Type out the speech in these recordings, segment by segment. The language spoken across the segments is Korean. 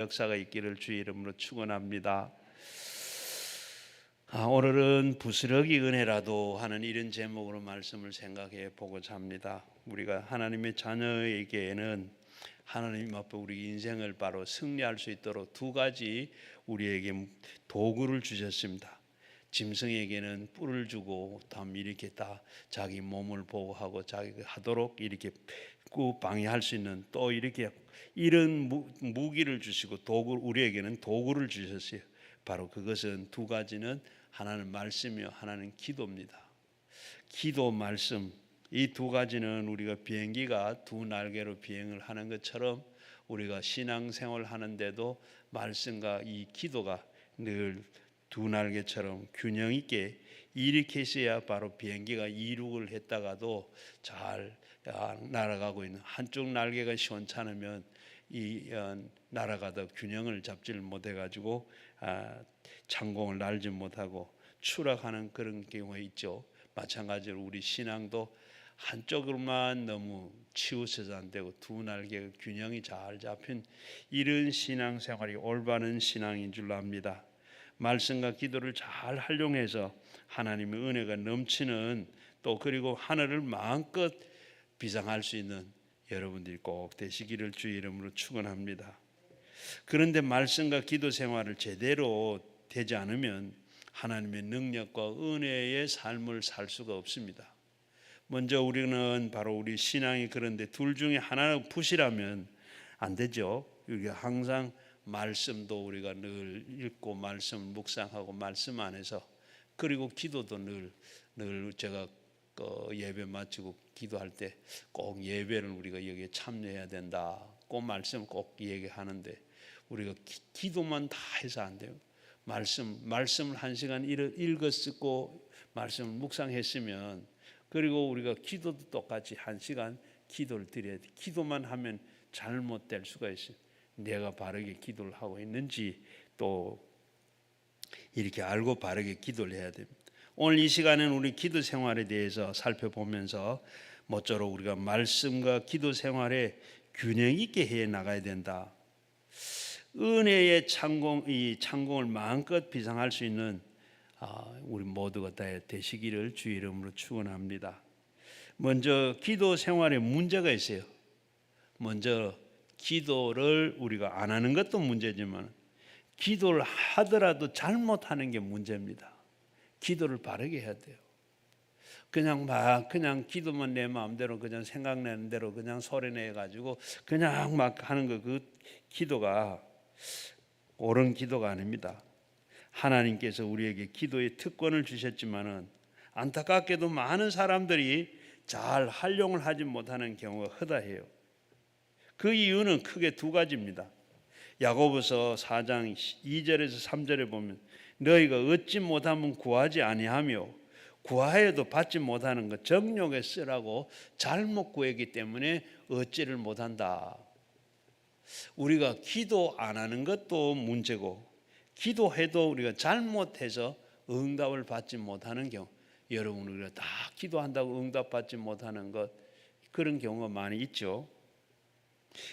역사가 있기를 주의 이름으로 축원합니다. 오늘은 부스러기 은혜라도 하는 이런 제목으로 말씀을 생각해 보고자 합니다. 우리가 하나님의 자녀에게는 하나님 앞에 우리 인생을 바로 승리할 수 있도록 두 가지 우리에게 도구를 주셨습니다. 짐승에게는 뿔을 주고 다음 이렇게 다 자기 몸을 보호하고 자기가 하도록 이렇게 방해할 수 있는 또 이렇게 이런 무기를 주시고 우리에게는 도구를 주셨어요. 바로 그것은 두 가지는 하나는 말씀이요 하나는 기도입니다. 기도 말씀 이 두 가지는 우리가 비행기가 두 날개로 비행을 하는 것처럼 우리가 신앙생활 하는데도 말씀과 이 기도가 늘 두 날개처럼 균형 있게 이렇게 있어야 바로 비행기가 이륙을 했다가도 잘 날아가고 있는, 한쪽 날개가 시원찮으면 이 날아가다 균형을 잡지를 못해 가지고 창공을 날지 못하고 추락하는 그런 경우가 있죠. 마찬가지로 우리 신앙도 한쪽으로만 너무 치우쳐서 안 되고 두 날개 균형이 잘 잡힌 이런 신앙생활이 올바른 신앙인 줄로 압니다. 말씀과 기도를 잘 활용해서 하나님의 은혜가 넘치는 또 그리고 하늘을 마음껏 비상할 수 있는 여러분들이 꼭 되시기를 주의 이름으로 축원합니다. 그런데 말씀과 기도 생활을 제대로 되지 않으면 하나님의 능력과 은혜의 삶을 살 수가 없습니다. 먼저 우리는 바로 우리 신앙이 그런데 둘 중에 하나는 부실하면 안 되죠. 우리가 항상 말씀도 우리가 늘 읽고 말씀을 묵상하고 말씀 안에서 그리고 기도도 늘 제가 예배 마치고 기도할 때 꼭 예배를 우리가 여기에 참여해야 된다. 꼭 말씀 꼭 얘기하는데 우리가 기도만 다 해서 안 돼요. 말씀을 한 시간 읽어 쓰고 말씀을 묵상했으면 그리고 우리가 기도도 똑같이 한 시간 기도를 드려야 돼. 기도만 하면 잘못될 수가 있어요. 내가 바르게 기도를 하고 있는지 또 이렇게 알고 바르게 기도를 해야 됩니다. 오늘 이 시간에는 우리 기도 생활에 대해서 살펴보면서 모쪼록 우리가 말씀과 기도 생활에 균형 있게 해 나가야 된다. 은혜의 창공을 마음껏 비상할 수 있는 우리 모두가 다 되시기를 주의 이름으로 축원합니다. 먼저 기도 생활에 문제가 있어요. 먼저 기도를 우리가 안 하는 것도 문제지만 기도를 하더라도 잘못하는 게 문제입니다. 기도를 바르게 해야 돼요. 그냥 기도만 내 마음대로 그냥 생각나는 대로 그냥 소리내 가지고 그냥 막 하는 그 기도가 옳은 기도가 아닙니다. 하나님께서 우리에게 기도의 특권을 주셨지만은 안타깝게도 많은 사람들이 잘 활용을 하지 못하는 경우가 허다해요. 그 이유는 크게 두 가지입니다. 야고보서 4장 2절에서 3절에 보면 너희가 얻지 못하면 구하지 아니하며 구하여도 받지 못하는 것 정욕에 쓰라고 잘못 구했기 때문에 얻지를 못한다. 우리가 기도 안 하는 것도 문제고 기도해도 우리가 잘못해서 응답을 받지 못하는 경우, 여러분 우리가 다 기도한다고 응답받지 못하는 것 그런 경우가 많이 있죠.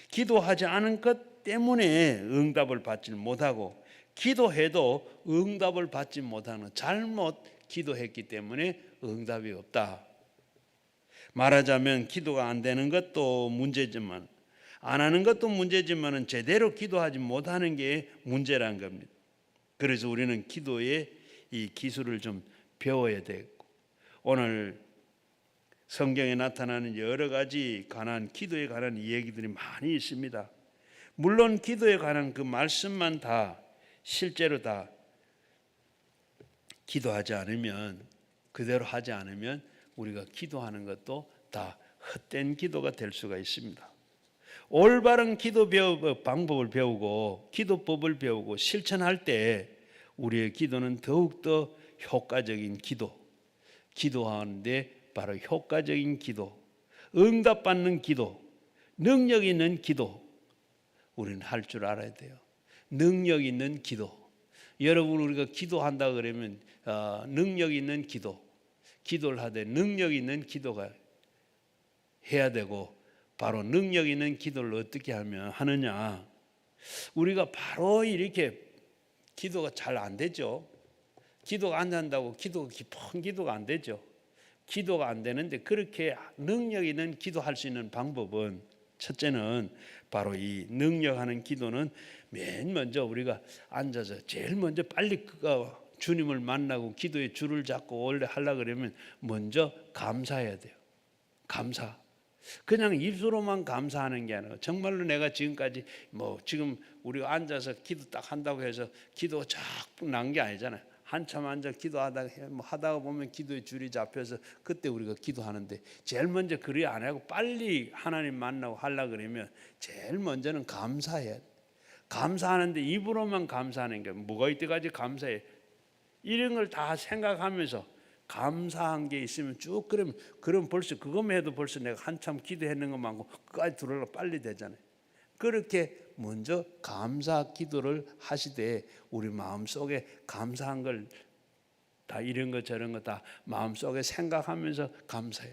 기도하지 않은 것 때문에 응답을 받지 못하고 기도해도 응답을 받지 못하는 잘못 기도했기 때문에 응답이 없다. 말하자면 기도가 안 되는 것도 문제지만 안 하는 것도 문제지만 제대로 기도하지 못하는 게 문제란 겁니다. 그래서 우리는 기도의 이 기술을 좀 배워야 되고 오늘 성경에 나타나는 여러 가지 기도에 관한 이야기들이 많이 있습니다. 물론 기도에 관한 그 말씀만 다 실제로 다 기도하지 않으면 그대로 하지 않으면 우리가 기도하는 것도 다 헛된 기도가 될 수가 있습니다. 올바른 기도 방법을 배우고 기도법을 배우고 실천할 때 우리의 기도는 더욱더 효과적인 기도하는데 바로 효과적인 기도, 응답받는 기도, 능력 있는 기도 우리는 할 줄 알아야 돼요. 능력 있는 기도. 여러분 우리가 기도한다 그러면 능력 있는 기도를 하되 능력 있는 기도가 해야 되고 바로 능력 있는 기도를 어떻게 하느냐 우리가 바로 이렇게 기도가 잘 안 되죠. 기도가 안 된다고 기도가 깊은 기도가 안 되죠. 기도가 안 되는데 그렇게 능력 있는 기도할 수 있는 방법은 첫째는 바로 이 능력하는 기도는 맨 먼저 우리가 앉아서 제일 먼저 빨리 주님을 만나고 기도의 줄을 잡고 원래 하려고 그러면 먼저 감사해야 돼요. 감사. 그냥 입으로만 감사하는 게 아니라 정말로 내가 지금까지 지금 우리가 앉아서 기도 딱 한다고 해서 기도가 쫙 난 게 아니잖아요. 한참 앉아 기도하다가 하다가 보면 기도의 줄이 잡혀서 그때 우리가 기도하는데 제일 먼저 그리 안 하고 빨리 하나님 만나고 하려고 그러면 제일 먼저는 감사해야 돼. 감사하는데 입으로만 감사하는 게 뭐가 이때까지 감사해. 이런 걸 다 생각하면서 감사한 게 있으면 쭉 그럼 벌써 그것만 해도 벌써 내가 한참 기도했는 것만고 그까지 들어오려 빨리 되잖아요. 그렇게 먼저 감사 기도를 하시되 우리 마음속에 감사한 걸 다 이런 거 저런 거 다 마음속에 생각하면서 감사해.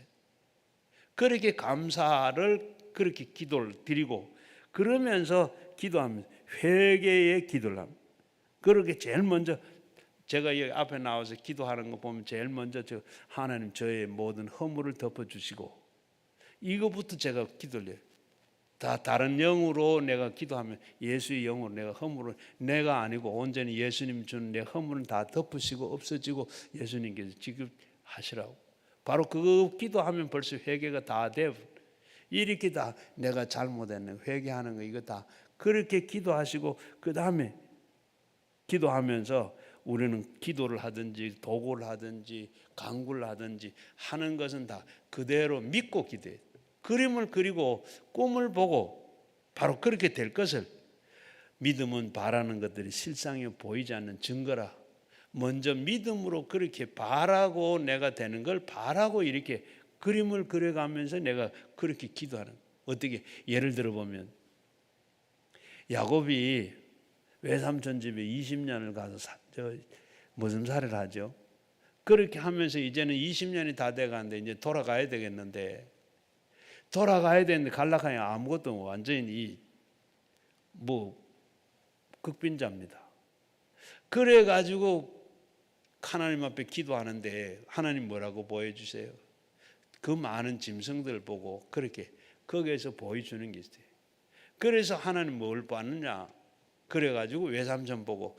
그렇게 감사를 그렇게 기도를 드리고 그러면서 기도하면서 회개의 기도를 합니다. 그렇게 제일 먼저 제가 여기 앞에 나와서 기도하는 거 보면 제일 먼저 하나님 저의 모든 허물을 덮어주시고 이거부터 제가 기도를 해요. 다 다른 영으로 내가 기도하면 예수의 영으로 내가 허물을 내가 아니고 온전히 예수님 주는 내 허물은 다 덮으시고 없어지고 예수님께서 지급하시라고. 바로 그거 기도하면 벌써 회개가 다 되고 이렇게 다 내가 잘못했는 회개하는 거 이거 다 그렇게 기도하시고 그 다음에 기도하면서 우리는 기도를 하든지 도구를 하든지 간구를 하든지 하는 것은 다 그대로 믿고 기도해요. 그림을 그리고 꿈을 보고 바로 그렇게 될 것을 믿음은 바라는 것들이 실상이 보이지 않는 증거라. 먼저 믿음으로 그렇게 바라고 내가 되는 걸 바라고 이렇게 그림을 그려가면서 내가 그렇게 기도하는. 어떻게 예를 들어 보면 야곱이 외삼촌 집에 20년을 가서 모슴살이를 하죠. 그렇게 하면서 이제는 20년이 다 돼가는데 이제 돌아가야 되겠는데 갈락하니 아무것도 완전히 극빈자입니다. 그래가지고 하나님 앞에 기도하는데 하나님 뭐라고 보여주세요? 그 많은 짐승들 보고 그렇게 거기에서 보여주는 게 있어요. 그래서 하나님 뭘 봤느냐? 그래가지고 외삼촌 보고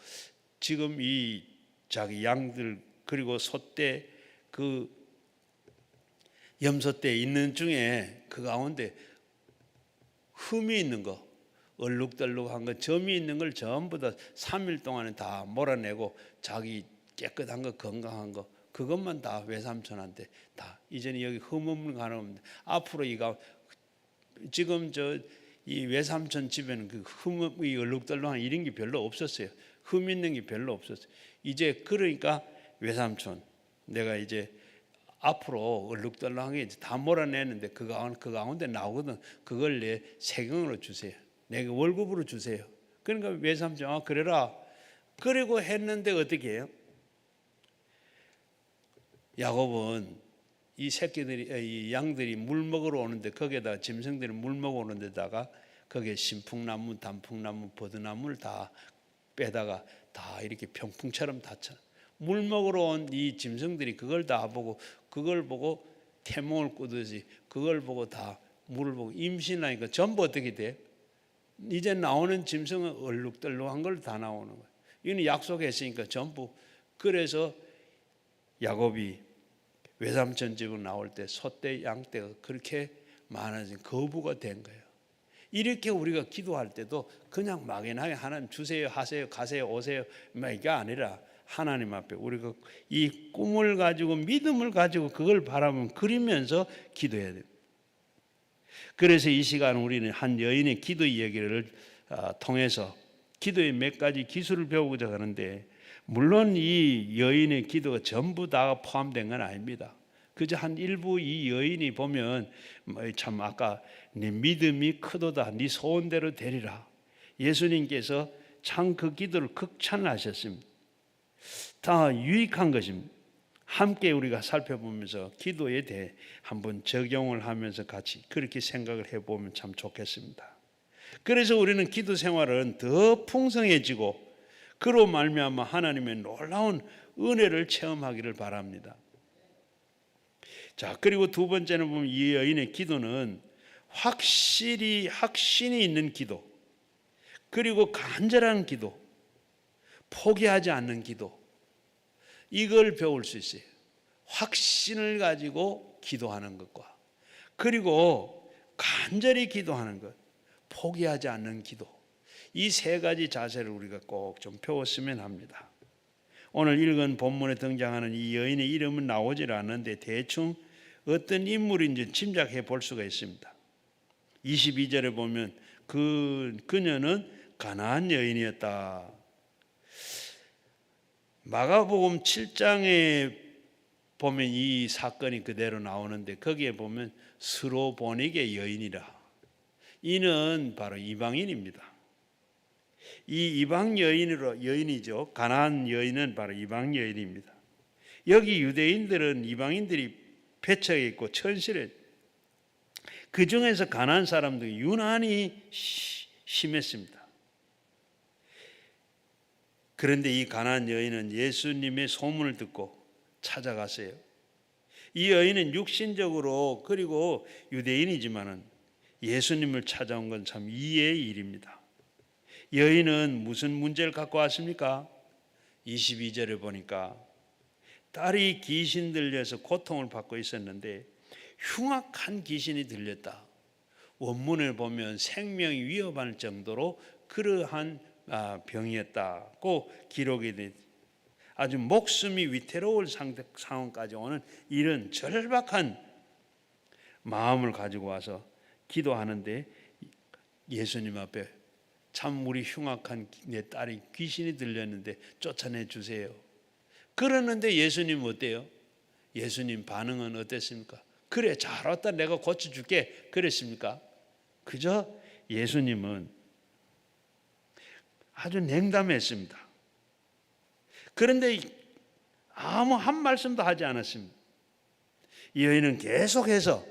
지금 이 자기 양들 그리고 소떼 그 염소떼 있는 중에 그 가운데 흠이 있는 거 얼룩덜룩한 거 점이 있는 걸 전부 다 3일 동안에 다 몰아내고 자기 깨끗한 거 건강한 거 그것만 다 외삼촌한테 다 이제는 여기 흠 없는 거 하나 없는데 앞으로 지금 이 외삼촌 집에는 그 흠이 얼룩덜룩한 이런 게 별로 없었어요. 흠 있는 게 별로 없었어요. 이제 그러니까 외삼촌 내가 이제 앞으로 얼룩덜룩한 게 다 몰아내는데 그 가운데 나오거든. 그걸 내 세금으로 주세요. 내가 월급으로 주세요. 그러니까 외삼촌 그래라. 그리고 했는데 어떻게 해요? 야곱은 이 새끼들이 이 양들이 물 먹으러 오는데 거기에다가 짐승들이 물 먹으러 오는 데다가 거기에 신풍나무, 단풍나무, 버드나무를 다 빼다가 다 이렇게 병풍처럼 다 쳐. 물 먹으러 온 이 짐승들이 그걸 다 보고 그걸 보고 태몽을 꾸듯이 그걸 보고 다 물을 보고 임신하니까 전부 어떻게 돼? 이제 나오는 짐승은 얼룩덜룩한 걸 다 나오는 거예요. 이건 약속했으니까 전부. 그래서 야곱이 외삼촌 집으로 나올 때 소떼 양떼가 그렇게 많아진 거부가 된 거예요. 이렇게 우리가 기도할 때도 그냥 막연하게 하나님 주세요 하세요 가세요 오세요 이게 아니라 하나님 앞에 우리가 이 꿈을 가지고 믿음을 가지고 그걸 바라보면 그리면서 기도해야 돼요. 그래서 이 시간 우리는 한 여인의 기도 이야기를 통해서 기도의 몇 가지 기술을 배우고자 하는데 물론 이 여인의 기도가 전부 다 포함된 건 아닙니다. 그저 한 일부 이 여인이 보면 참 아까 네 믿음이 크도다 네 소원대로 되리라 예수님께서 참 그 기도를 극찬하셨습니다. 다 유익한 것입니다. 함께 우리가 살펴보면서 기도에 대해 한번 적용을 하면서 같이 그렇게 생각을 해보면 참 좋겠습니다. 그래서 우리는 기도 생활은 더 풍성해지고 그로 말미암아 하나님의 놀라운 은혜를 체험하기를 바랍니다. 자, 그리고 두 번째는 보면 이 여인의 기도는 확신이 있는 기도, 그리고 간절한 기도, 포기하지 않는 기도, 이걸 배울 수 있어요. 확신을 가지고 기도하는 것과, 그리고 간절히 기도하는 것, 포기하지 않는 기도, 이 세 가지 자세를 우리가 꼭 좀 배웠으면 합니다. 오늘 읽은 본문에 등장하는 이 여인의 이름은 나오질 않는데 대충 어떤 인물인지 짐작해 볼 수가 있습니다. 22절에 보면 그녀는 가나안 여인이었다. 마가복음 7장에 보면 이 사건이 그대로 나오는데 거기에 보면 스로보닉의 여인이라, 이는 바로 이방인입니다. 이 이방 여인이죠. 가나안 여인은 바로 이방 여인입니다. 여기 유대인들은 이방인들이 배척해 있고 천실해. 그 중에서 가나안 사람들이 유난히 심했습니다. 그런데 이 가나안 여인은 예수님의 소문을 듣고 찾아갔어요. 이 여인은 육신적으로 그리고 유대인이지만은 예수님을 찾아온 건 참 이해의 일입니다. 여인은 무슨 문제를 갖고 왔습니까? 22절에 보니까 딸이 귀신 들려서 고통을 받고 있었는데 흉악한 귀신이 들렸다. 원문을 보면 생명이 위협할 정도로 그러한 병이었다고 기록이 돼, 아주 목숨이 위태로울 상황까지 오는 이런 절박한 마음을 가지고 와서 기도하는데 예수님 앞에 참 우리 흉악한 내 딸이 귀신이 들렸는데 쫓아내 주세요. 그러는데 예수님 어때요? 예수님 반응은 어땠습니까? 그래, 잘 왔다, 내가 고쳐줄게, 그랬습니까? 그저 예수님은 아주 냉담했습니다. 그런데 아무 한 말씀도 하지 않았습니다. 이 여인은 계속해서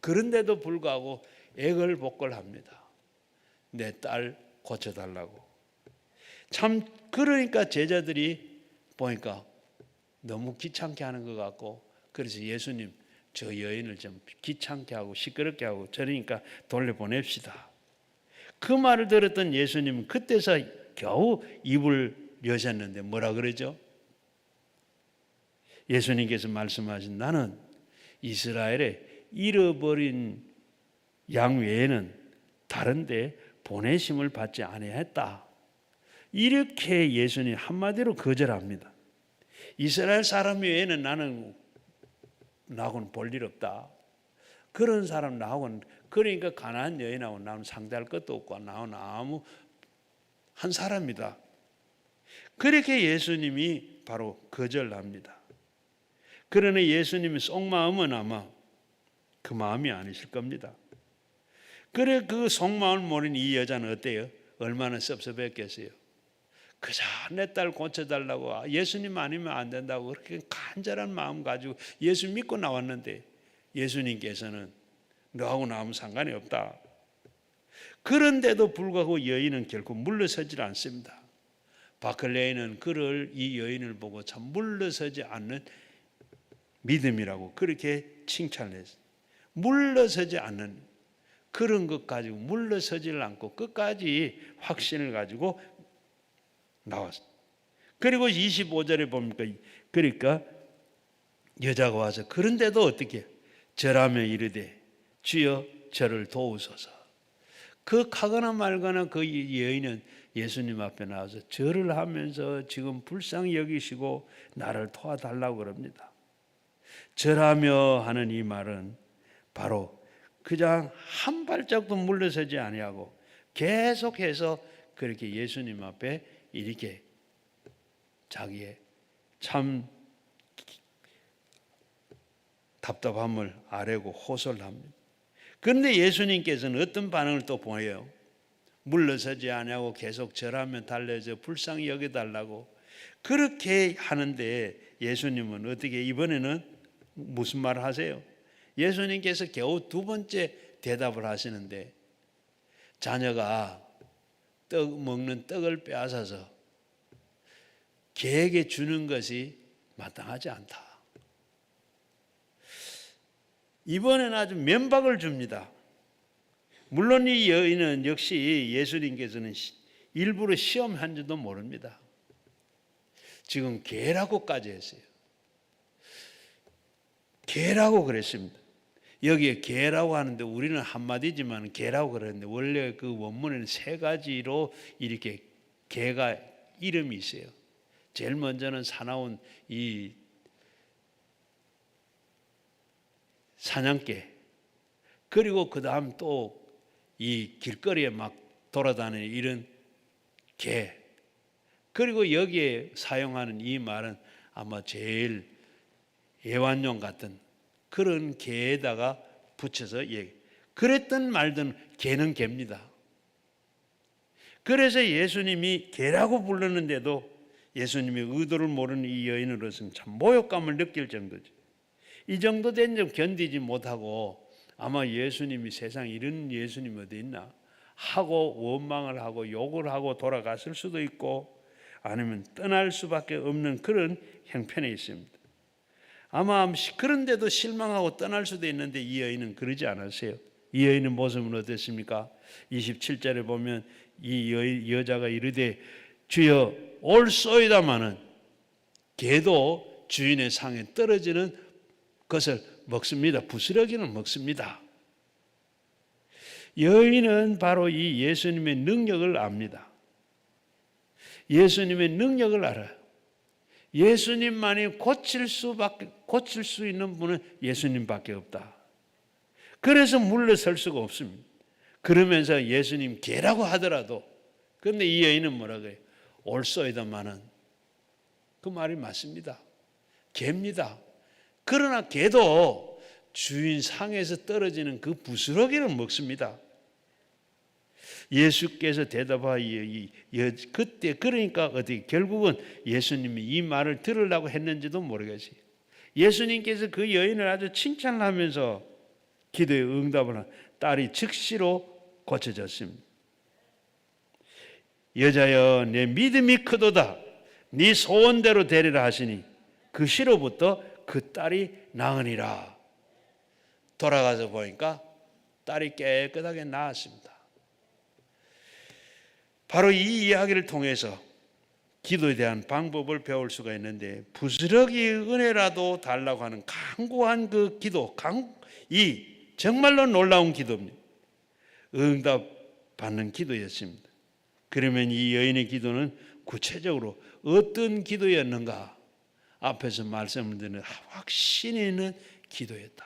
그런데도 불구하고 애걸복걸합니다. 내 딸 고쳐달라고. 참, 그러니까 제자들이 보니까 너무 귀찮게 하는 것 같고, 그래서 예수님 저 여인을 좀 귀찮게 하고 시끄럽게 하고 저러니까 돌려보냅시다. 그 말을 들었던 예수님은 그때서 겨우 입을 여셨는데 뭐라 그러죠? 예수님께서 말씀하신, 나는 이스라엘에 잃어버린 양 외에는 다른데 보내심을 받지 아니했다. 이렇게 예수님 한마디로 거절합니다. 이스라엘 사람 외에는 나하고는 볼 일 없다. 그런 사람 나하고는, 그러니까 가나안 여인하고 나는 상대할 것도 없고 나는 아무 한 사람이다. 그렇게 예수님이 바로 거절합니다. 그러나 예수님의 속마음은 아마 그 마음이 아니실 겁니다. 그래, 그 속마음을 모르는 이 여자는 어때요? 얼마나 섭섭했겠어요. 그저 내 딸 고쳐달라고, 예수님 아니면 안 된다고 그렇게 간절한 마음 가지고 예수 믿고 나왔는데 예수님께서는 너하고는 아무 상관이 없다. 그런데도 불구하고 여인은 결코 물러서질 않습니다. 바클레이는 이 여인을 보고 참 물러서지 않는 믿음이라고 그렇게 칭찬을 했어요. 물러서지 않는 그런 것 가지고 물러서질 않고 끝까지 확신을 가지고 나왔어요. 그리고 25절에 보니까 그러니까 여자가 와서 그런데도 어떻게 절하며 이르되 주여 저를 도우소서. 그 가거나 말거나 그 여인은 예수님 앞에 나와서 절을 하면서 지금 불쌍히 여기시고 나를 도와달라고 그럽니다. 절하며 하는 이 말은 바로 그냥 한 발짝도 물러서지 아니하고 계속해서 그렇게 예수님 앞에 이렇게 자기의 참 답답함을 아뢰고 호소를 합니다. 그런데 예수님께서는 어떤 반응을 또 보여요? 물러서지 아니하고 계속 절하며 달래서 불쌍히 여겨달라고 그렇게 하는데 예수님은 어떻게 이번에는 무슨 말을 하세요? 예수님께서 겨우 두 번째 대답을 하시는데 자녀가 떡 먹는 떡을 빼앗아서 개에게 주는 것이 마땅하지 않다. 이번에는 아주 면박을 줍니다. 물론 이 여인은 역시 예수님께서는 일부러 시험한 줄도 모릅니다. 지금 개라고까지 했어요. 개라고 그랬습니다. 여기에 개라고 하는데 우리는 한마디지만 개라고 그랬는데 원래 그 원문에는 세 가지로 이렇게 개가 이름이 있어요. 제일 먼저는 사나운 이 사냥개, 그리고 그 다음 또 이 길거리에 막 돌아다니는 이런 개, 그리고 여기에 사용하는 이 말은 아마 제일 애완용 같은 그런 개에다가 붙여서 그랬던 말든 개는 개입니다. 그래서 예수님이 개라고 불렀는데도 예수님의 의도를 모르는 이 여인으로서는 참 모욕감을 느낄 정도죠. 이 정도 된 점 견디지 못하고 아마 예수님이 세상에 이런 예수님이 어디 있나 하고 원망을 하고 욕을 하고 돌아갔을 수도 있고 아니면 떠날 수밖에 없는 그런 형편에 있습니다. 아마 그런데도 실망하고 떠날 수도 있는데 이 여인은 그러지 않았어요. 이 여인의 모습은 어땠습니까? 27절에 보면 이 여자가 이르되 주여 올소이다마는 개도 주인의 상에 떨어지는 것을 먹습니다. 부스러기는 먹습니다. 여인은 바로 이 예수님의 능력을 압니다. 예수님의 능력을 알아요. 예수님만이 고칠 수 있는 분은 예수님밖에 없다. 그래서 물러설 수가 없습니다. 그러면서 예수님 개라고 하더라도, 그런데 이 여인은 뭐라고 해요? 올소이다마는, 그 말이 맞습니다. 개입니다. 그러나 개도 주인 상에서 떨어지는 그 부스러기를 먹습니다. 예수께서 대답하여 그때 그러니까 어떻게 결국은 예수님이 이 말을 들으려고 했는지도 모르겠어요. 예수님께서 그 여인을 아주 칭찬을 하면서 기도에 응답을 한 딸이 즉시로 고쳐졌습니다. 여자여 내 믿음이 크도다 네 소원대로 되리라 하시니 그 시로부터 그 딸이 나으니라. 돌아가서 보니까 딸이 깨끗하게 나았습니다. 바로 이 이야기를 통해서 기도에 대한 방법을 배울 수가 있는데, 부스러기 은혜라도 달라고 하는 간구한 그 기도, 이 정말로 놀라운 기도입니다. 응답 받는 기도였습니다. 그러면 이 여인의 기도는 구체적으로 어떤 기도였는가? 앞에서 말씀을 드리는 확신이 있는 기도였다.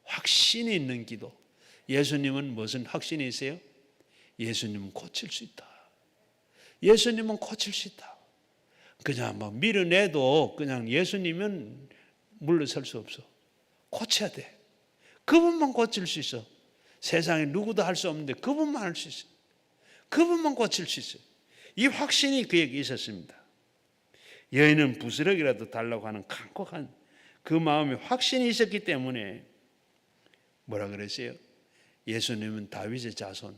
확신이 있는 기도. 예수님은 무슨 확신이 있어요? 예수님은 고칠 수 있다. 예수님은 고칠 수 있다. 그냥 막 밀어내도 그냥 예수님은 물러설 수 없어. 고쳐야 돼. 그분만 고칠 수 있어. 세상에 누구도 할 수 없는데 그분만 할 수 있어. 그분만 고칠 수 있어요. 이 확신이 그에게 있었습니다. 여인은 부스러기라도 달라고 하는 간곡한 그 마음에 확신이 있었기 때문에 뭐라 그랬어요? 예수님은 다윗의 자손,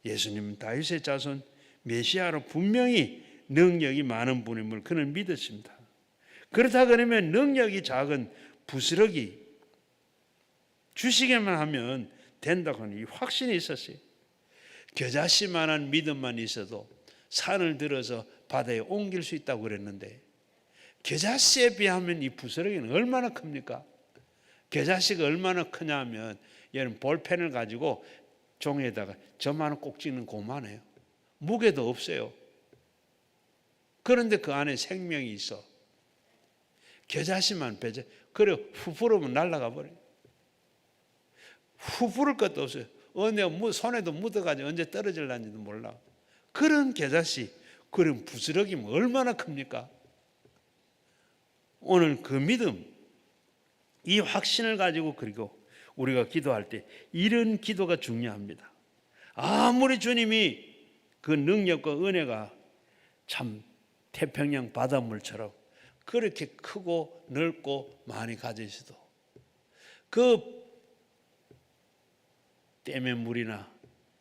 예수님은 다윗의 자손, 메시아로 분명히 능력이 많은 분임을 그는 믿었습니다. 그렇다 그러면 능력이 작은 부스러기 주시기만 하면 된다고 하는 이 확신이 있었어요. 겨자씨만한 믿음만 있어도 산을 들어서 바다에 옮길 수 있다고 그랬는데, 겨자씨에 비하면 이 부스러기는 얼마나 큽니까? 겨자씨가 얼마나 크냐 하면 얘는 볼펜을 가지고 종이에다가 점하나 꼭 찍는 고만해요. 무게도 없어요. 그런데 그 안에 생명이 있어. 겨자씨만 배제. 그래 후 부르면 날아가 버려요. 후 부를 것도 없어요. 내가 손에도 묻어가지고 언제 떨어질는지도 몰라. 그런 겨자씨, 그런 부스러기면 얼마나 큽니까? 오늘 그 믿음, 이 확신을 가지고, 그리고 우리가 기도할 때 이런 기도가 중요합니다. 아무리 주님이 그 능력과 은혜가 참 태평양 바닷물처럼 그렇게 크고 넓고 많이 가져 있어도 그 댐의 물이나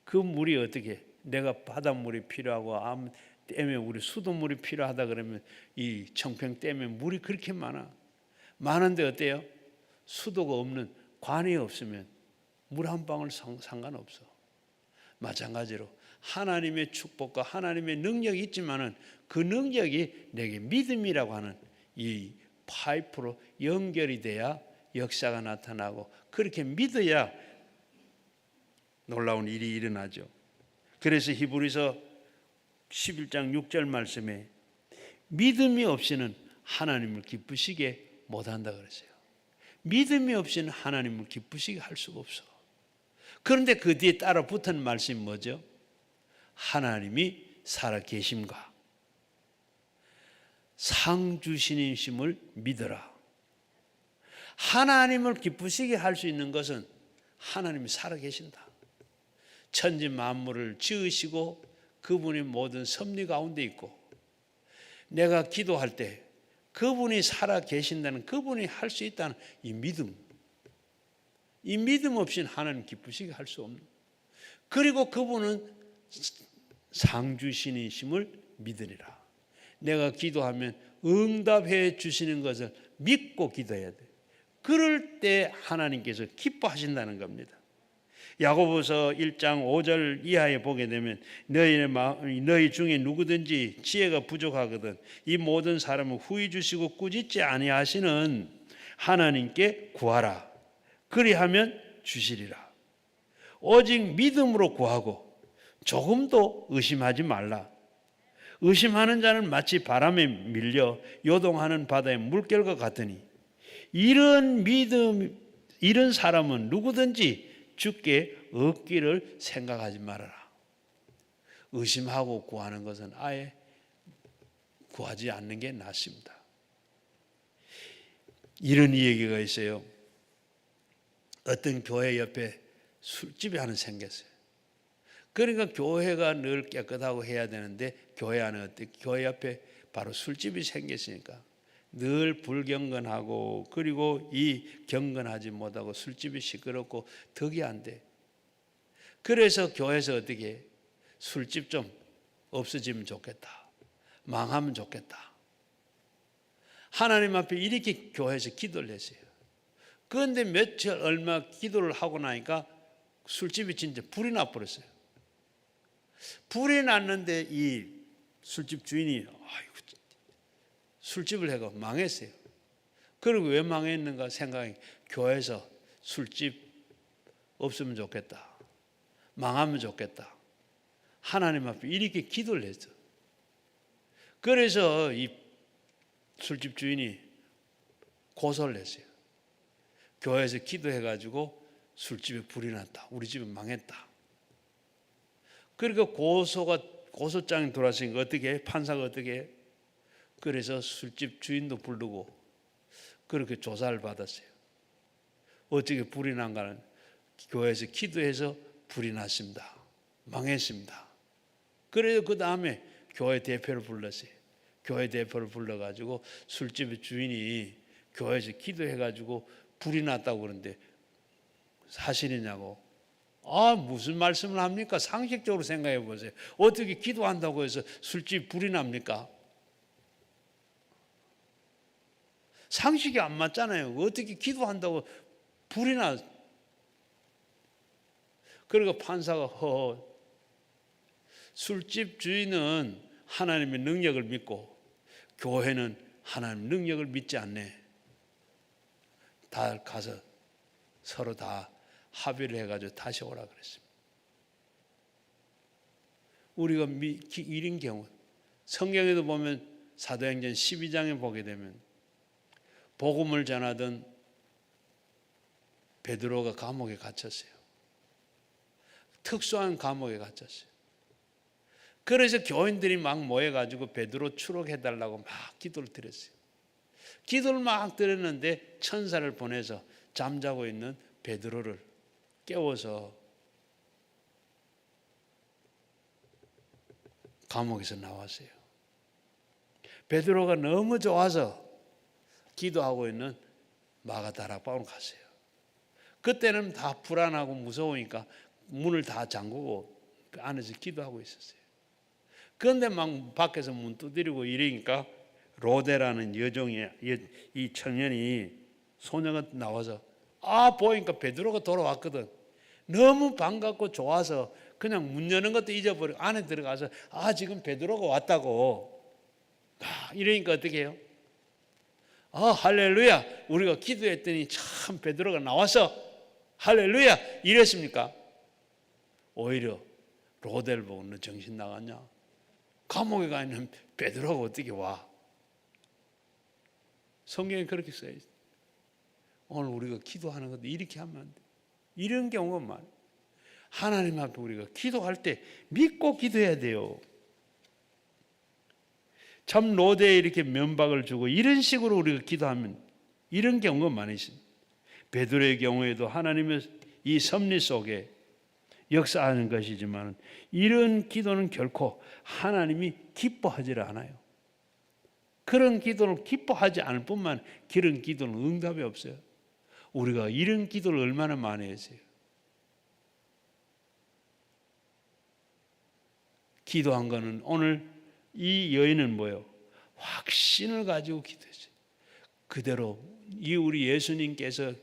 그 물이 어떻게 내가 바닷물이 필요하고 댐에 우리 수돗물이 필요하다 그러면 이 청평댐에 물이 그렇게 많은데 어때요? 수도가 없는 관이 없으면 물 한 방울 상관없어. 마찬가지로 하나님의 축복과 하나님의 능력이 있지만은 그 능력이 내게 믿음이라고 하는 이 파이프로 연결이 돼야 역사가 나타나고 그렇게 믿어야 놀라운 일이 일어나죠. 그래서 히브리서 11장 6절 말씀에 믿음이 없이는 하나님을 기쁘시게 못한다 그랬어요. 믿음이 없이는 하나님을 기쁘시게 할 수가 없어. 그런데 그 뒤에 따라 붙은 말씀이 뭐죠? 하나님이 살아 계심과 상 주시님을 믿어라. 하나님을 기쁘시게 할 수 있는 것은 하나님이 살아 계신다. 천지 만물을 지으시고 그분이 모든 섭리 가운데 있고 내가 기도할 때 그분이 살아 계신다는, 그분이 할 수 있다는 이 믿음 없이는 하나님 기쁘시게 할 수 없는, 그리고 그분은 상주신이심을 믿으리라. 내가 기도하면 응답해 주시는 것을 믿고 기도해야 돼. 그럴 때 하나님께서 기뻐하신다는 겁니다. 야고보서 1장 5절 이하에 보게 되면 너희 중에 누구든지 지혜가 부족하거든 이 모든 사람은 후히 주시고 꾸짖지 아니하시는 하나님께 구하라. 그리하면 주시리라. 오직 믿음으로 구하고 조금도 의심하지 말라. 의심하는 자는 마치 바람에 밀려 요동하는 바다의 물결과 같으니 이런 사람은 누구든지 주께 얻기를 생각하지 말아라. 의심하고 구하는 것은 아예 구하지 않는 게 낫습니다. 이런 이야기가 있어요. 어떤 교회 옆에 술집이 하나 생겼어요. 그러니까 교회가 늘 깨끗하고 해야 되는데 교회 안에 교회 옆에 바로 술집이 생겼으니까 늘 불경건하고 그리고 이 경건하지 못하고 술집이 시끄럽고 덕이 안 돼. 그래서 교회에서 어떻게 술집 좀 없어지면 좋겠다. 망하면 좋겠다. 하나님 앞에 이렇게 교회에서 기도를 했어요. 그런데 며칠 얼마 기도를 하고 나니까 술집이 진짜 불이 나버렸어요. 불이 났는데 이 술집 주인이 술집을 해가 망했어요. 그리고 왜 망했는가 생각이, 교회에서 술집 없으면 좋겠다. 망하면 좋겠다. 하나님 앞에 이렇게 기도를 했어. 그래서 이 술집 주인이 고소를 했어요. 교회에서 기도해가지고 술집에 불이 났다. 우리 집은 망했다. 그러니까 고소장이 돌아서니까 어떻게 해? 판사가 어떻게 해? 그래서 술집 주인도 부르고 그렇게 조사를 받았어요. 어떻게 불이 난가는 교회에서 기도해서 불이 났습니다. 망했습니다. 그래서 그 다음에 교회 대표를 불렀어요. 교회 대표를 불러가지고 술집의 주인이 교회에서 기도해가지고 불이 났다고 그러는데 사실이냐고. 무슨 말씀을 합니까? 상식적으로 생각해 보세요. 어떻게 기도한다고 해서 술집 불이 납니까? 상식이 안 맞잖아요. 어떻게 기도한다고 불이 나? 그러니까 판사가 술집 주인은 하나님의 능력을 믿고 교회는 하나님의 능력을 믿지 않네. 다 가서 서로 다 합의를 해가지고 다시 오라 그랬습니다. 우리가 이런 경우 성경에도 보면 사도행전 12장에 보게 되면 복음을 전하던 베드로가 감옥에 갇혔어요. 특수한 감옥에 갇혔어요. 그래서 교인들이 막 모여가지고 베드로 추록해달라고 막 기도를 드렸어요. 기도를 막 드렸는데 천사를 보내서 잠자고 있는 베드로를 깨워서 감옥에서 나왔어요. 베드로가 너무 좋아서 기도하고 있는 마가다락방으로 갔어요. 그때는 다 불안하고 무서우니까 문을 다 잠그고 안에서 기도하고 있었어요. 그런데 막 밖에서 문 두드리고 이러니까 로데라는 여종이, 이 청년이, 소녀가 나와서 보니까 베드로가 돌아왔거든. 너무 반갑고 좋아서 그냥 문 여는 것도 잊어버리고 안에 들어가서 지금 베드로가 왔다고. 이러니까 어떻게 해요? 할렐루야, 우리가 기도했더니 참 베드로가 나와서 할렐루야 이랬습니까? 오히려 로데를 보고 너 정신 나갔냐? 감옥에 가 있는 베드로가 어떻게 와? 성경에 그렇게 써있어요. 오늘 우리가 기도하는 것도 이렇게 하면 안 돼. 이런 경우가 많아요. 하나님 앞에 우리가 기도할 때 믿고 기도해야 돼요. 참 로데에 이렇게 면박을 주고 이런 식으로 우리가 기도하면 이런 경우가 많이 있습니다. 베드로의 경우에도 하나님의 이 섭리 속에 역사하는 것이지만 이런 기도는 결코 하나님이 기뻐하지 않아요. 그런 기도를 기뻐하지 않을 뿐만 그런 기도는 응답이 없어요. 우리가 이런 기도를 얼마나 많이 했어요. 기도한 거는 오늘 이 여인은 뭐예요? 확신을 가지고 기도했어요. 그대로 우리 예수님께서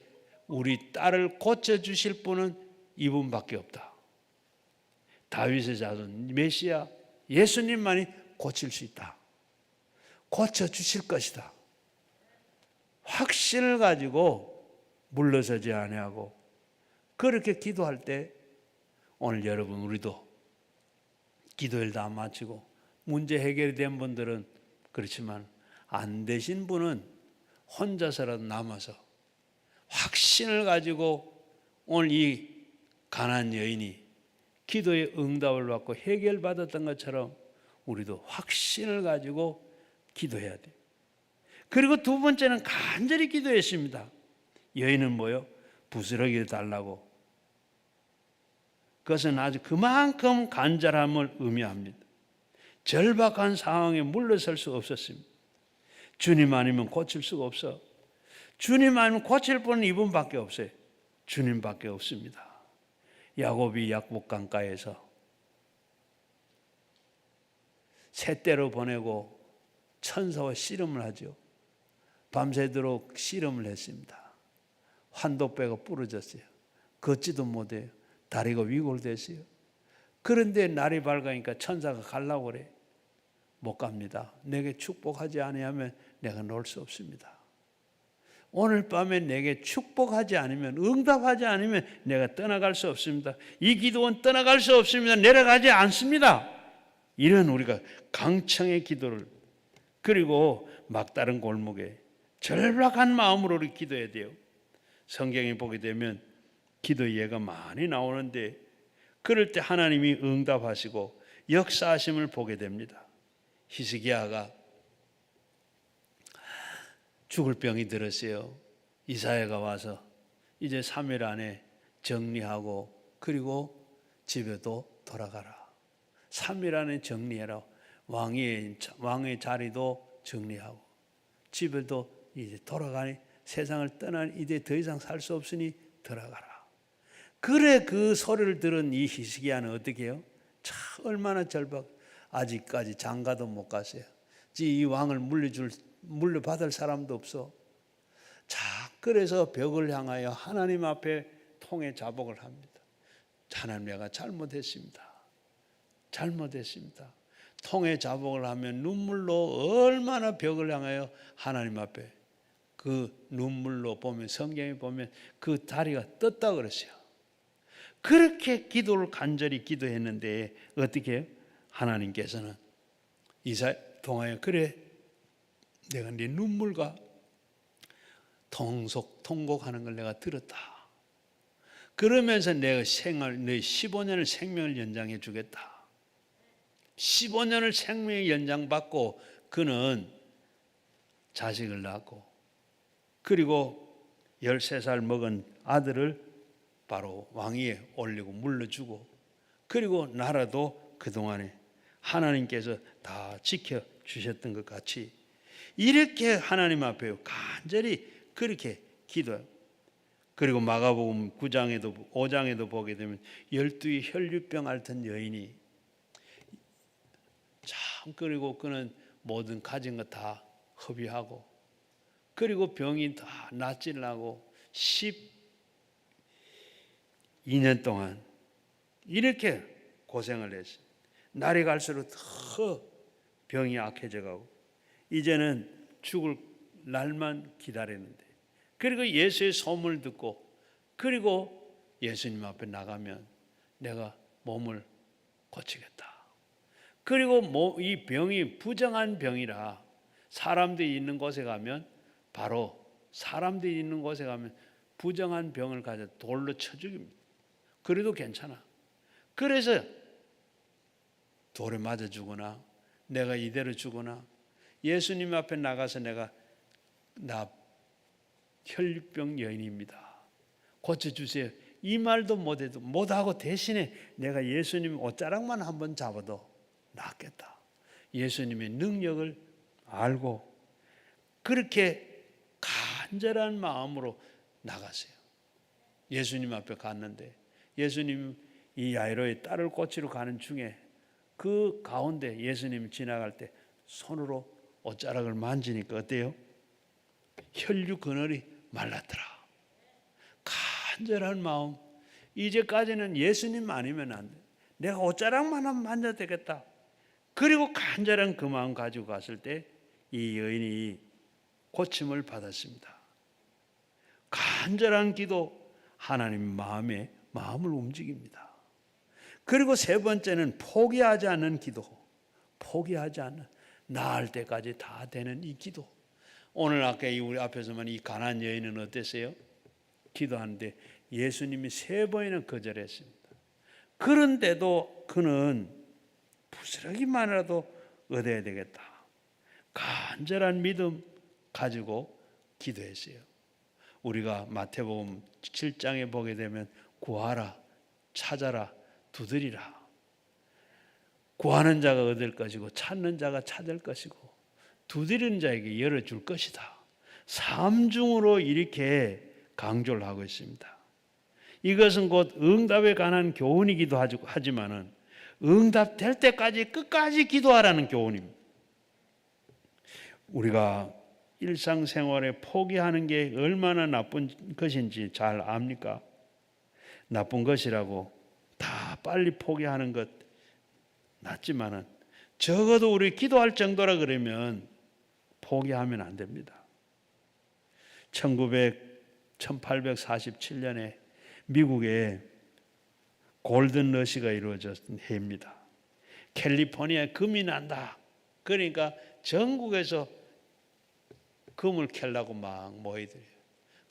우리 딸을 고쳐주실 분은 이분밖에 없다. 다윗의 자손 메시아 예수님만이 고칠 수 있다. 고쳐주실 것이다. 확신을 가지고 물러서지 아니하고 그렇게 기도할 때 오늘 여러분 우리도 기도를 다 마치고 문제 해결이 된 분들은 그렇지만 안 되신 분은 혼자서라도 남아서 확신을 가지고 오늘 이 가난한 여인이 기도의 응답을 받고 해결받았던 것처럼 우리도 확신을 가지고 기도해야 돼요. 그리고 두 번째는 간절히 기도했습니다. 여인은 뭐요? 부스러기를 달라고. 그것은 아주 그만큼 간절함을 의미합니다. 절박한 상황에 물러설 수 없었습니다. 주님 아니면 고칠 수가 없어. 주님 아니면 고칠 분은 이분밖에 없어요. 주님밖에 없습니다. 야곱이 약복 강가에서 새떼로 보내고 천사와 씨름을 하죠. 밤새도록 씨름을 했습니다. 환도뼈가 부러졌어요. 걷지도 못해요. 다리가 위골됐어요. 그런데 날이 밝으니까 천사가 가려고 그래. 못 갑니다. 내게 축복하지 아니하면 내가 놓을 수 없습니다. 오늘 밤에 내게 축복하지 않으면, 응답하지 않으면 내가 떠나갈 수 없습니다. 이 기도는 떠나갈 수 없습니다. 내려가지 않습니다. 이런 우리가 강청의 기도를, 그리고 막다른 골목에 절박한 마음으로 우리 기도해야 돼요. 성경에 보게 되면 기도 예가 많이 나오는데 그럴 때 하나님이 응답하시고 역사하심을 보게 됩니다. 히스기야가 죽을 병이 들었어요. 이사야가 와서 이제 3일 안에 정리하고 그리고 집에도 돌아가라. 3일 안에 정리해라. 왕의 자리도 정리하고 집에도 이제 돌아가니 세상을 떠나니 이제 더 이상 살 수 없으니 들어가라. 그래 그 소리를 들은 이 히스기야는 어떻게 해요? 참 얼마나 절박. 아직까지 장가도 못 갔어요. 이 왕을 물려받을 사람도 없어. 자, 그래서 벽을 향하여 하나님 앞에 통해 자복을 합니다. 하나님, 내가 잘못했습니다. 잘못했습니다. 통해 자복을 하면 눈물로 얼마나 벽을 향하여 하나님 앞에 그 눈물로 보면, 성경에 보면 그 다리가 떴다 그랬어요. 그렇게 기도를 간절히 기도했는데 어떻게 해요? 하나님께서는 이사야 통하여 그래 내가 네 눈물과 통곡하는 걸 내가 들었다. 그러면서 내가 너 15년을 생명을 연장해 주겠다. 15년을 생명의 연장받고 그는 자식을 낳고 그리고 13살 먹은 아들을 바로 왕위에 올리고 물러주고 그리고 나라도 그동안에 하나님께서 다 지켜주셨던 것 같이 이렇게 하나님 앞에 간절히 그렇게 기도해요. 그리고 마가복음 9장에도 5장에도 보게 되면 12의 혈류병 앓던 여인이 참, 그리고 그는 모든 가진 것 다 허비하고, 그리고 병이 다 낫질 나고 12년 동안 이렇게 고생을 했어요. 날이 갈수록 더 병이 악해져 가고 이제는 죽을 날만 기다리는데, 그리고 예수의 소문을 듣고, 그리고 예수님 앞에 나가면 내가 몸을 고치겠다. 그리고 이 병이 부정한 병이라 사람들이 있는 곳에 가면, 바로 사람들이 있는 곳에 가면 부정한 병을 가져 돌로 쳐 죽입니다. 그래도 괜찮아. 그래서 돌에 맞아 죽거나 내가 이대로 죽거나, 예수님 앞에 나가서 나 혈류병 여인입니다, 고쳐주세요, 이 말도 못하고 대신에 내가 예수님 옷자락만 한번 잡아도 낫겠다. 예수님의 능력을 알고 그렇게 간절한 마음으로 나갔어요. 예수님 앞에 갔는데, 예수님 이 야이로의 딸을 고치러 가는 중에 그 가운데 예수님이 지나갈 때 손으로 옷자락을 만지니까 어때요? 혈류 그늘이 말랐더라. 간절한 마음. 이제까지는 예수님 아니면 안 돼, 내가 옷자락만 하면 만져도 되겠다. 그리고 간절한 그 마음 가지고 갔을 때 이 여인이 고침을 받았습니다. 간절한 기도, 하나님 마음을 움직입니다. 그리고 세 번째는 포기하지 않는 기도. 포기하지 않는, 나을 때까지 다 되는 이 기도. 오늘 아까 우리 앞에서만 이 가난한 여인은 어땠어요? 기도하는데 예수님이 3번이나 거절했습니다. 그런데도 그는 부스러기만이라도 얻어야 되겠다, 간절한 믿음 가지고 기도했어요. 우리가 마태복음 7장에 보게 되면 구하라, 찾아라, 두드리라. 구하는 자가 얻을 것이고 찾는 자가 찾을 것이고 두드리는 자에게 열어줄 것이다. 3중으로 이렇게 강조를 하고 있습니다. 이것은 곧 응답에 관한 교훈이기도 하지만은 응답될 때까지 끝까지 기도하라는 교훈입니다. 우리가 일상생활에 포기하는 게 얼마나 나쁜 것인지 잘 압니까? 나쁜 것이라고 다 빨리 포기하는 것 낫지만은, 적어도 우리 기도할 정도라 그러면 포기하면 안 됩니다. 1847년에 미국에 골든 러시가 이루어졌던 해입니다. 캘리포니아에 금이 난다. 그러니까 전국에서 금을 캐려고 막 모이더래요.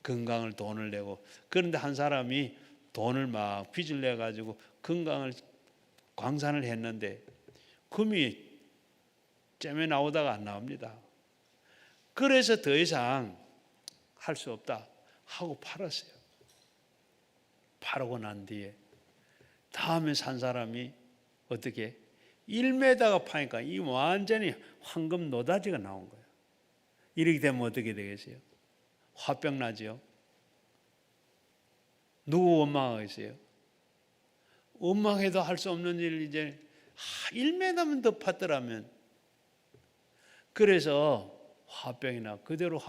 건강을 돈을 내고. 그런데 한 사람이 돈을 막 빚을 내가지고 광산을 했는데 금이 잼에 나오다가 안 나옵니다. 그래서 더 이상 할 수 없다 하고 팔았어요. 팔고 난 뒤에 다음에 산 사람이 어떻게 1m가 파니까 이 완전히 황금 노다지가 나온 거예요. 이렇게 되면 어떻게 되겠어요? 화병 나죠. 누구 원망하겠어요? 원망해도 할 수 없는 일, 이제 1m만 더 팠더라면. 그래서 화병이나 그대로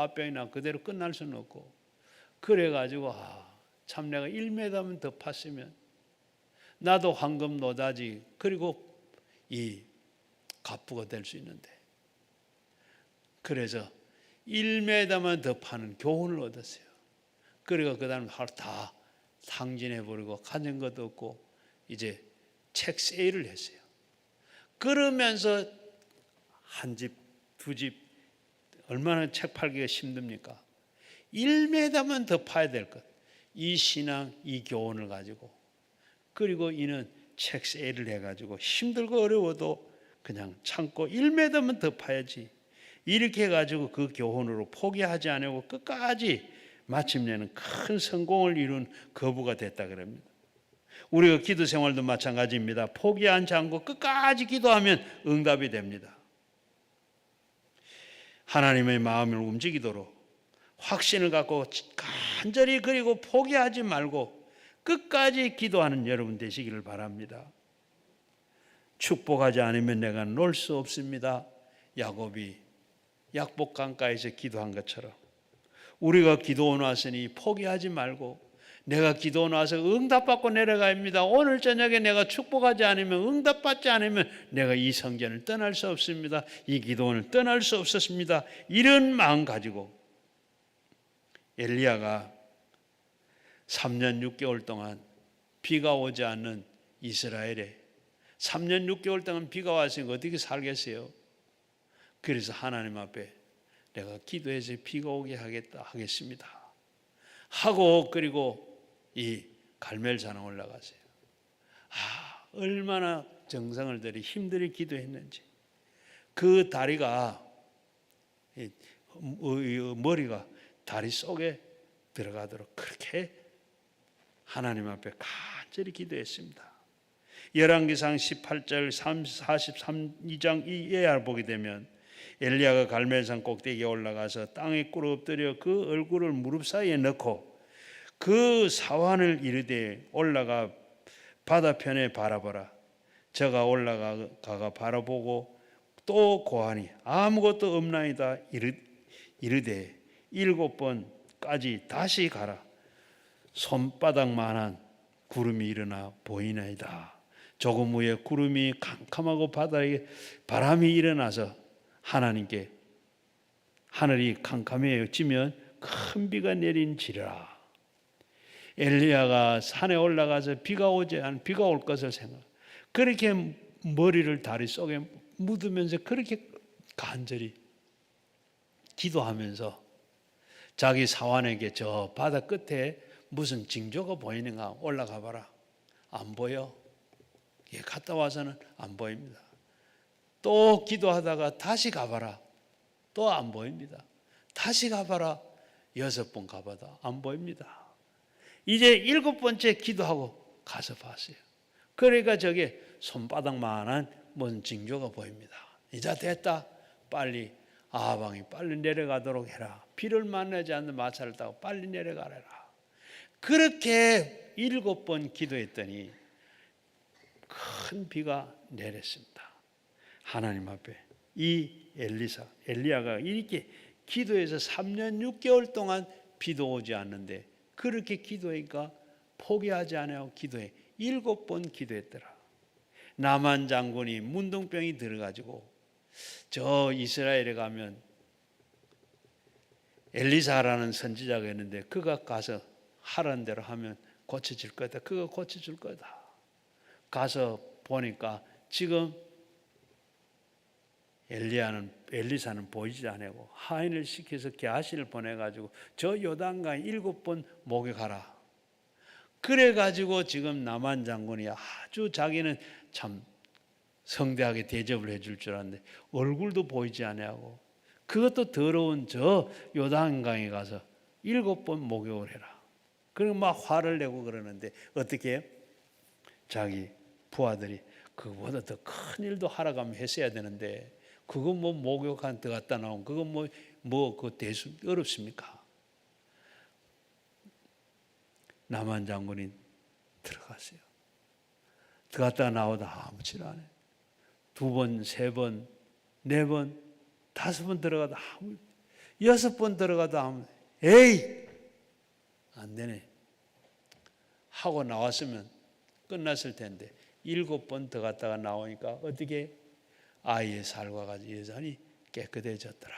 끝날 수는 없고, 그래가지고 참 내가 1m만 더 팠으면 나도 황금 노다지 그리고 이 갑부가 될 수 있는데, 그래서 1m만 더 파는 교훈을 얻었어요. 그리고 그 다음에 다 상진해버리고 가진 것도 없고 이제 책 세일을 했어요. 그러면서 한 집, 두 집, 얼마나 책 팔기가 힘듭니까? 1m만 더 파야 될 것. 이 신앙, 이 교훈을 가지고, 그리고 이는 책 세일을 해가지고 힘들고 어려워도 그냥 참고 1m만 더 파야지. 이렇게 해가지고 그 교훈으로 포기하지 않고 끝까지 마침내는 큰 성공을 이룬 거부가 됐다 그럽니다. 우리가 기도 생활도 마찬가지입니다. 포기하지 않고 끝까지 기도하면 응답이 됩니다. 하나님의 마음을 움직이도록 확신을 갖고 간절히 그리고 포기하지 말고 끝까지 기도하는 여러분 되시기를 바랍니다. 축복하지 않으면 내가 놀 수 없습니다. 야곱이 약복 강가에서 기도한 것처럼 우리가 기도해 놨으니 포기하지 말고, 내가 기도해 놔서 응답받고 내려갑니다. 오늘 저녁에 내가 축복하지 않으면, 응답받지 않으면 내가 이 성전을 떠날 수 없습니다. 이 기도원을 떠날 수 없었습니다. 이런 마음 가지고 엘리야가 3년 6개월 동안 비가 오지 않는 이스라엘에 3년 6개월 동안 비가 왔으니까 어떻게 살겠어요? 그래서 하나님 앞에 내가 기도해서 비가 오게 하겠습니다 하고, 그리고 이 갈멜산에 올라가세요. 얼마나 정성을 들여 힘들이 기도했는지. 그 다리가, 머리가 다리 속에 들어가도록 그렇게 하나님 앞에 간절히 기도했습니다. 열왕기상 18절 43장 이 예화를 보게 되면 엘리야가 갈멜산 꼭대기에 올라가서 땅에 꿇어 엎드려 그 얼굴을 무릎 사이에 넣고 그 사환을 이르되 올라가 바다편에 바라보라. 저가 올라가가 바라보고 또 고하니 아무것도 없나이다 이르되 7번까지 다시 가라. 손바닥만한 구름이 일어나 보이나이다. 조금 후에 구름이 캄캄하고 바다에 바람이 일어나서 하나님께 하늘이 캄캄해지면 큰 비가 내린지라. 엘리야가 산에 올라가서 비가 올 것을 생각. 그렇게 머리를 다리 속에 묻으면서 그렇게 간절히 기도하면서 자기 사환에게 저 바다 끝에 무슨 징조가 보이는가 올라가 봐라. 안 보여. 갔다 와서는 안 보입니다. 또 기도하다가 다시 가봐라. 또 안 보입니다. 다시 가봐라. 6번 가봐도 안 보입니다. 이제 7번째 기도하고 가서 봤어요. 그러니까 저게 손바닥만한 뭔 징조가 보입니다. 이제 됐다. 빨리 아방이 빨리 내려가도록 해라. 비를 만나지 않는 마차를 타고 빨리 내려가라. 그렇게 7번 기도했더니 큰 비가 내렸습니다. 하나님 앞에 이 엘리야가 이렇게 기도해서 3년 6개월 동안 비도 오지 않는데 그렇게 기도하니까 포기하지 않아요. 기도해 7번 기도했더라. 나만 장군이 문둥병이 들어가지고 저 이스라엘에 가면 엘리사라는 선지자가 있는데 그가 가서 하라는 대로 하면 고쳐질 거다. 그가 고쳐줄 거다. 가서 보니까 지금 엘리사는 보이지 않고 하인을 시켜서 게하시를 보내가지고 저 요단강 7번 목욕하라. 그래가지고 지금 남한 장군이 아주 자기는 참 성대하게 대접을 해줄 줄 알았는데 얼굴도 보이지 않고 그것도 더러운 저 요단강에 가서 7번 목욕을 해라. 그리고 막 화를 내고 그러는데 어떻게 해요? 자기 부하들이 그거보다 더 큰 일도 하러 가면 했어야 되는데 그거 뭐 목욕한 데 갖다 나온 그거 그 대수 어렵습니까? 남한 장군이 들어갔어요. 들어갔다 나오다 아무렇지 않아요. 2번, 3번, 4번, 5번 들어가다 6번 들어가다 에이 안 되네 하고 나왔으면 끝났을 텐데 7번 더 갔다가 나오니까 어떻게 아이의 살과 같이 여전히 깨끗해졌더라.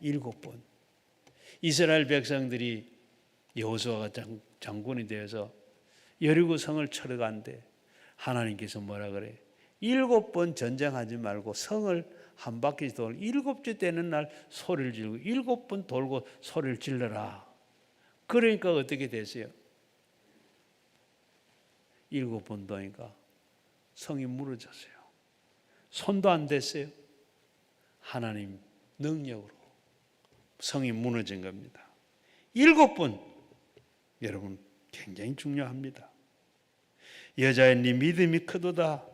7번. 이스라엘 백성들이 여호수아가 장군이 되어서 여리고 성을 쳐러 간데 하나님께서 뭐라 그래? 7번 전쟁하지 말고 성을 한 바퀴 돌고 7째 되는 날 소리를 지르고 7번 돌고 소리를 질러라. 그러니까 어떻게 됐어요? 7번 도니까 성이 무너졌어요. 손도 안 댔어요. 하나님 능력으로 성이 무너진 겁니다. 7번 여러분 굉장히 중요합니다. 여자의 네 믿음이 크도다.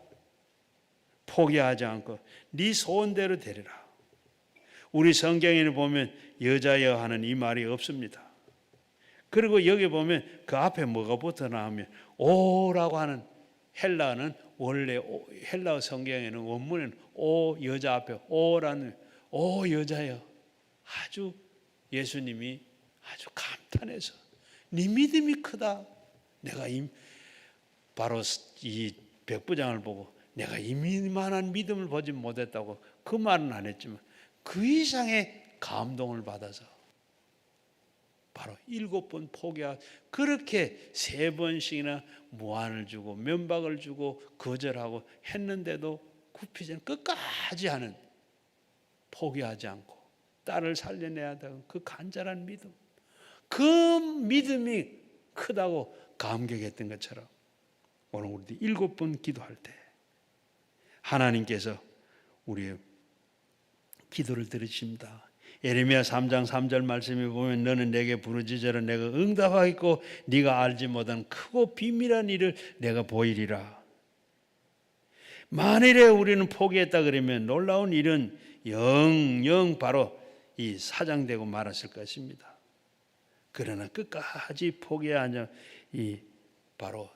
포기하지 않고 네 소원대로 되리라. 우리 성경에는 보면 여자여 하는 이 말이 없습니다. 그리고 여기 보면 그 앞에 뭐가 붙어 나오면 오라고 하는 헬라어는 원래 헬라어 성경에는 원문에는 오 여자 앞에 오라는 오 여자여 아주 예수님이 아주 감탄해서 네 믿음이 크다. 내가 바로 이 백부장을 보고 내가 이만한 믿음을 보지 못했다고 그 말은 안 했지만 그 이상의 감동을 받아서 바로 7번 포기하고 그렇게 3번씩이나 무안을 주고 면박을 주고 거절하고 했는데도 굽히지 않고 끝까지 하는 포기하지 않고 딸을 살려내야 되는 그 간절한 믿음, 그 믿음이 크다고 감격했던 것처럼 오늘 우리도 7번 기도할 때 하나님께서 우리의 기도를 들으십니다. 예레미야 3장 3절 말씀에 보면 너는 내게 부르짖으라 내가 응답하겠고 네가 알지 못한 크고 비밀한 일을 내가 보이리라. 만일에 우리는 포기했다 그러면 놀라운 일은 영영 바로 이 사장되고 말았을 것입니다. 그러나 끝까지 포기하지 이 바로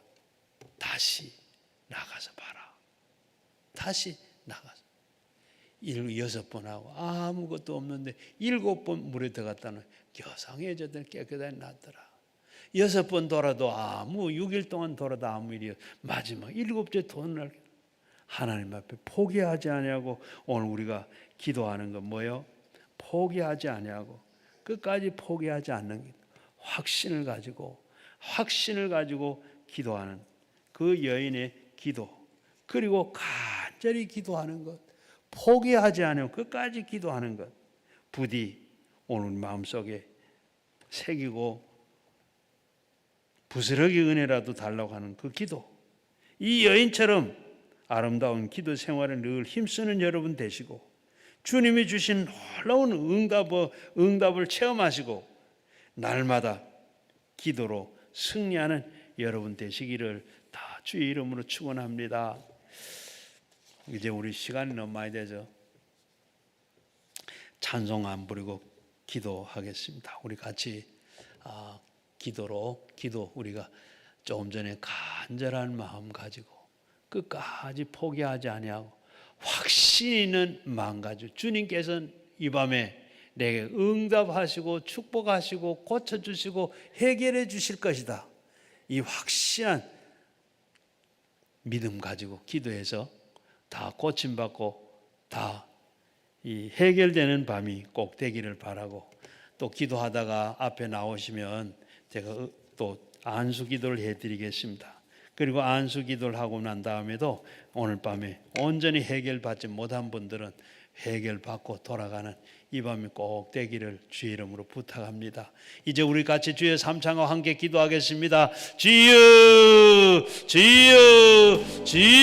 다시 나가서 봐라. 다시 나가서 6번 하고 아무것도 없는데 7번 물에 들어갔다는 교상해졌더니 깨끗하게 났더라. 6번 돌아도 6일 동안 돌아도 아무 일이 마지막 7째 돈을 하나님 앞에 포기하지 아니하고 오늘 우리가 기도하는 건 뭐예요? 포기하지 아니하고 끝까지 포기하지 않는 게 확신을 가지고 기도하는 그 여인의 기도, 그리고 간절히 기도하는 것, 포기하지 않으면 끝까지 기도하는 것, 부디 오늘 마음속에 새기고 부스러기 은혜라도 달라고 하는 그 기도, 이 여인처럼 아름다운 기도 생활을 늘 힘쓰는 여러분 되시고 주님이 주신 놀라운 응답을 체험하시고 날마다 기도로 승리하는 여러분 되시기를 다 주의 이름으로 축원합니다. 이제 우리 시간이 너무 많이 되죠. 찬송 안 부리고 기도하겠습니다. 우리 같이 기도 우리가 조금 전에 간절한 마음 가지고 끝까지 포기하지 아니하고 확신 있는 마음 가지고 주님께서는 이 밤에 내게 응답하시고 축복하시고 고쳐주시고 해결해 주실 것이다. 이 확신한 믿음 가지고 기도해서 다 고침받고 다 이 해결되는 밤이 꼭 되기를 바라고, 또 기도하다가 앞에 나오시면 제가 또 안수 기도를 해드리겠습니다. 그리고 안수 기도를 하고 난 다음에도 오늘 밤에 온전히 해결받지 못한 분들은 해결받고 돌아가는 이 밤이 꼭 되기를 주의 이름으로 부탁합니다. 이제 우리 같이 주의 삼창과 함께 기도하겠습니다. 주여 주여 주여